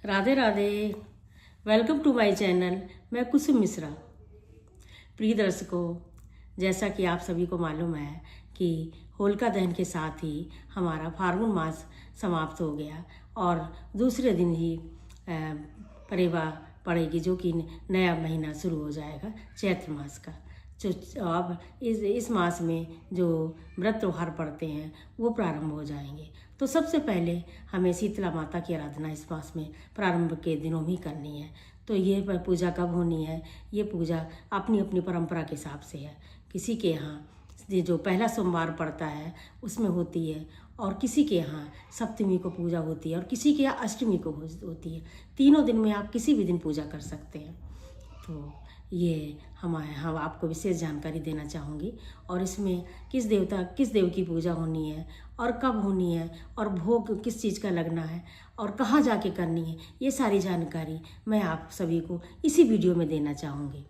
Radhe Radhe. Welcome to my channel. मैं कुसुम मिश्रा। प्रिय दर्शकों, जैसा कि आप सभी को मालूम है कि होलिका दहन के साथ ही हमारा फाल्गुन मास समाप्त हो गया और दूसरे दिन ही परेवा पड़ेगी, जो कि नया महीना शुरू हो जाएगा चैत्र मास का। जो अब इस मास में जो व्रत त्योहार पड़ते हैं वो प्रारंभ हो जाएंगे। तो सबसे पहले हमें शीतला माता की आराधना इस मास में प्रारंभ के दिनों में ही करनी है। तो ये पूजा कब होनी है? ये पूजा अपनी अपनी परंपरा के हिसाब से है। किसी के यहाँ जो पहला सोमवार पड़ता है उसमें होती है, और किसी के यहाँ सप्तमी को पूजा होती है, और किसी के यहाँ अष्टमी को होती है। तीनों दिन में आप किसी भी दिन पूजा कर सकते हैं। तो ये हम आपको विशेष जानकारी देना चाहूँगी, और इसमें किस देव की पूजा होनी है और कब होनी है और भोग किस चीज़ का लगना है और कहाँ जाके करनी है, ये सारी जानकारी मैं आप सभी को इसी वीडियो में देना चाहूँगी।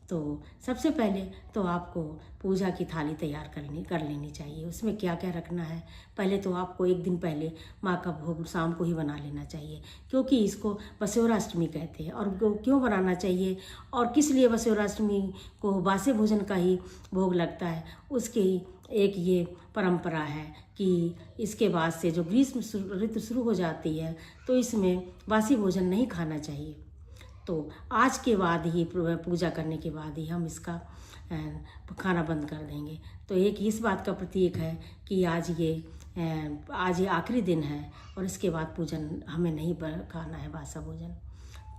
तो सबसे पहले तो आपको पूजा की थाली तैयार कर लेनी चाहिए। उसमें क्या क्या रखना है, पहले तो आपको एक दिन पहले माँ का भोग शाम को ही बना लेना चाहिए, क्योंकि इसको बसोराष्टमी कहते हैं। और क्यों बनाना चाहिए और किस लिए बसोराष्टमी को बासे भोजन का ही भोग लगता है, उसकी एक ये परंपरा है कि इसके बाद से जो ग्रीष्म ऋतु शुरू हो जाती है तो इसमें बासी भोजन नहीं खाना चाहिए। तो आज के बाद ही पूजा करने के बाद ही हम इसका खाना बंद कर देंगे। तो एक इस बात का प्रतीक है कि आज ये आखिरी दिन है और इसके बाद पूजन हमें नहीं खाना है बासा भोजन।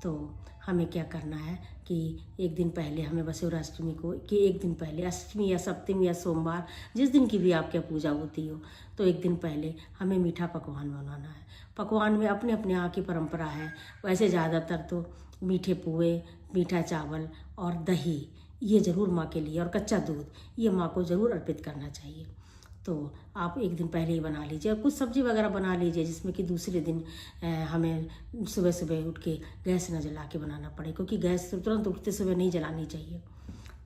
तो हमें क्या करना है कि एक दिन पहले हमें बसोराष्टमी को कि एक दिन पहले अष्टमी या सप्तमी या सोमवार जिस दिन की भी आपके पूजा होती हो, तो एक दिन पहले हमें मीठा पकवान बनाना है। पकवान में अपने अपने यहाँ की परंपरा है। वैसे ज़्यादातर तो मीठे पुए, मीठा चावल और दही ये ज़रूर माँ के लिए, और कच्चा दूध ये माँ को ज़रूर अर्पित करना चाहिए। तो आप एक दिन पहले ही बना लीजिए, और कुछ सब्जी वगैरह बना लीजिए जिसमें कि दूसरे दिन हमें सुबह सुबह उठ के गैस न जला के बनाना पड़े, क्योंकि गैस तुरंत उठते सुबह नहीं जलानी चाहिए।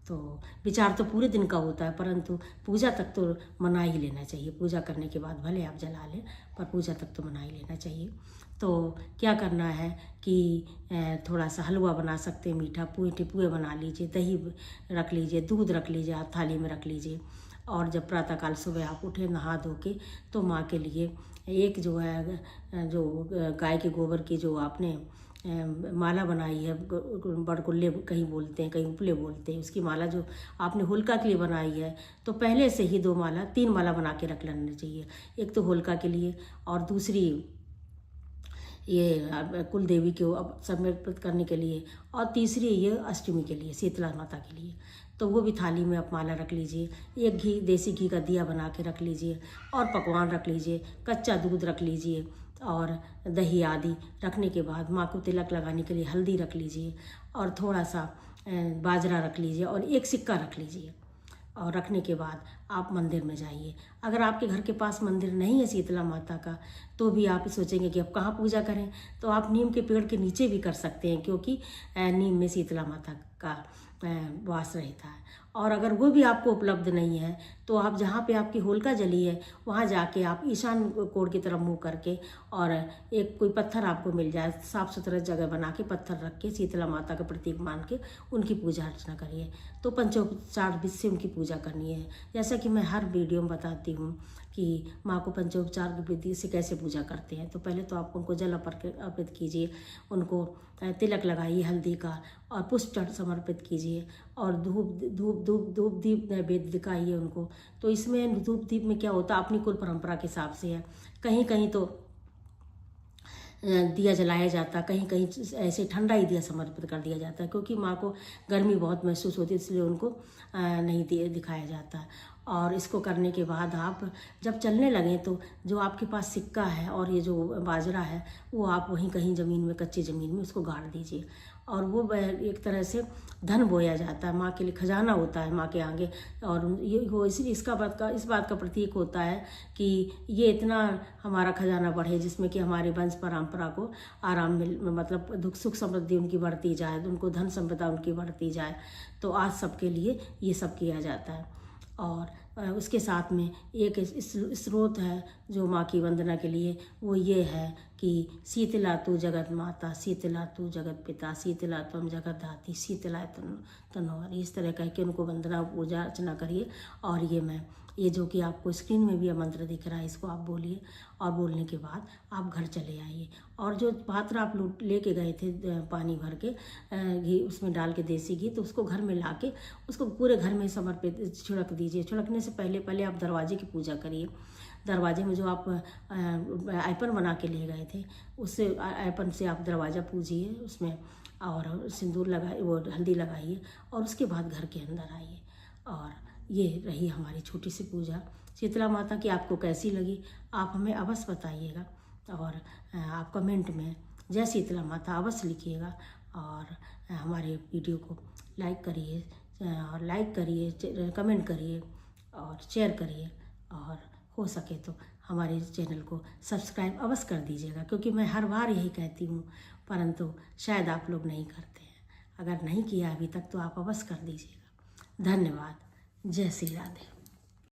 तो विचार तो पूरे दिन का होता है, परंतु पूजा तक तो मना ही लेना चाहिए। पूजा करने के बाद भले आप जला लें, पर पूजा तक तो मना ही लेना चाहिए। तो क्या करना है कि थोड़ा सा हलवा बना सकते हैं, मीठा पुए बना लीजिए, दही रख लीजिए, दूध रख लीजिए, आप थाली में रख लीजिए। और जब प्रातःकाल सुबह आप उठे नहा धो के, तो माँ के लिए एक जो गाय के गोबर की जो आपने माला बनाई है, बड़कुल्ले कहीं बोलते हैं, कहीं उपले बोलते हैं, उसकी माला जो आपने होलिका के लिए बनाई है, तो पहले से ही 3 माला बना के रख लेना चाहिए। एक तो होलिका के लिए, और दूसरी ये कुल देवी को अब समर्पित करने के लिए, और तीसरी ये अष्टमी के लिए, शीतला माता के लिए। तो वो भी थाली में आप माला रख लीजिए। एक देसी घी का दिया बना के रख लीजिए, और पकवान रख लीजिए, कच्चा दूध रख लीजिए, और दही आदि रखने के बाद माँ को तिलक लगाने के लिए हल्दी रख लीजिए, और थोड़ा सा बाजरा रख लीजिए, और एक सिक्का रख लीजिए। और रखने के बाद आप मंदिर में जाइए। अगर आपके घर के पास मंदिर नहीं है शीतला माता का, तो भी आप सोचेंगे कि अब कहाँ पूजा करें, तो आप नीम के पेड़ के नीचे भी कर सकते हैं, क्योंकि नीम में शीतला माता का वास रहता है। और अगर वो भी आपको उपलब्ध नहीं है, तो आप जहाँ पे आपकी होलिका जली है वहाँ जाके आप ईशान कोण की तरफ मुँह करके, और एक कोई पत्थर आपको मिल जाए, साफ़ सुथरा जगह बना के पत्थर रख के शीतला माता का प्रतीक मान के उनकी पूजा अर्चना करिए। तो पंचोपचार विधि से उनकी पूजा करनी है। जैसा कि मैं हर वीडियो में बताती हूँ कि माँ को पंचोपचार की विधि से कैसे पूजा करते हैं। तो पहले तो आप उनको जल अर्पित कीजिए, उनको तिलक लगाइए हल्दी का, और पुष्प समर्पित कीजिए, और धूप दीप नैवेद्य दिखाइए उनको। तो इसमें धूप दीप में क्या होता है, अपनी कुल परंपरा के हिसाब से है। कहीं कहीं तो दिया जलाया जाता, कहीं कहीं ऐसे ठंडा ही दिया समर्पित कर दिया जाता है, क्योंकि माँ को गर्मी बहुत महसूस होती है, इसलिए उनको नहीं दिखाया जाता। और इसको करने के बाद आप जब चलने लगें, तो जो आपके पास सिक्का है और ये जो बाजरा है, वो आप वहीं कहीं ज़मीन में, कच्ची ज़मीन में उसको गाड़ दीजिए। और वो एक तरह से धन बोया जाता है, माँ के लिए खजाना होता है माँ के आगे। और ये वो इसलिए इस बात का प्रतीक होता है कि ये इतना हमारा खजाना बढ़े, जिसमें कि हमारे वंश परंपरा को आराम मतलब दुख सुख समृद्धि उनकी बढ़ती जाए, उनको धन संपदा उनकी बढ़ती जाए। तो आज सबके लिए ये सब किया जाता है। और उसके साथ में एक स्रोत है जो माँ की वंदना के लिए, वो ये है कि शीतला तू जगत माता, शीतला तू जगत पिता, शीतला त्वम जगत धात्री, शीतला तनोहरि। इस तरह कह के उनको वंदना पूजा अर्चना करिए। और ये जो कि आपको स्क्रीन में भी यह मंत्र दिख रहा है, इसको आप बोलिए और बोलने के बाद आप घर चले आइए। और जो पात्र आप लेके गए थे पानी भर के घी उसमें डाल के देसी घी, तो उसको घर में ला के उसको पूरे घर में समर्पित छिड़क दीजिए। छिड़कने से पहले आप दरवाजे की पूजा करिए। दरवाजे में जो आप आयपन बना के ले गए थे, उससे आयपन से आप दरवाज़ा पूजिए उसमें, और सिंदूर लगाइए, वो हल्दी लगाइए, और उसके बाद घर के अंदर आइए। और ये रही हमारी छोटी सी पूजा शीतला माता की। आपको कैसी लगी आप हमें अवश्य बताइएगा, और आप कमेंट में जय शीतला माता अवश्य लिखिएगा। और हमारे वीडियो को लाइक करिए, कमेंट करिए और शेयर करिए, और हो सके तो हमारे चैनल को सब्सक्राइब अवश्य कर दीजिएगा, क्योंकि मैं हर बार यही कहती हूँ, परंतु शायद आप लोग नहीं करते हैं। अगर नहीं किया अभी तक तो आप अवश्य कर दीजिएगा। धन्यवाद। जय श्री राधे।